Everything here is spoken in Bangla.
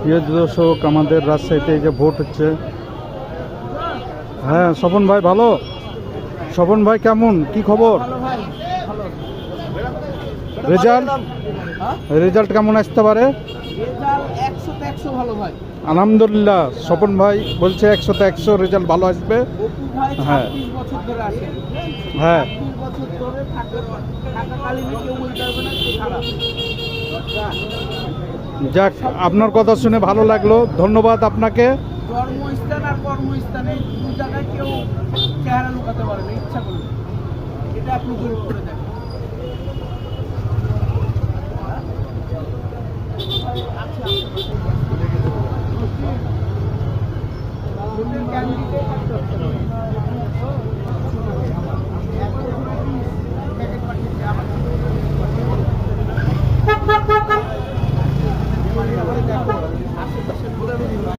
প্রিয় দর্শক, আমাদের রাজশাহীতে এই যে ভোট হচ্ছে। হ্যাঁ স্বপন ভাই, ভালো। স্বপন ভাই কেমন, কি খবর? রেজাল্ট রেজাল্ট কেমন আসতে পারে? আলহামদুলিল্লাহ, স্বপন ভাই বলছে 100তে 100 রেজাল্ট ভালো আসবে। হ্যাঁ হ্যাঁ, যাক, আপনার কথা শুনে ভালো লাগলো, ধন্যবাদ আপনাকে। জন্মস্থান আর কর্মস্থানে দু জায়গায় কেউ চেহারা লুকাতে পারে না ইচ্ছা করলে, এটা আপনি জরিপ করে দেখেন। দেখো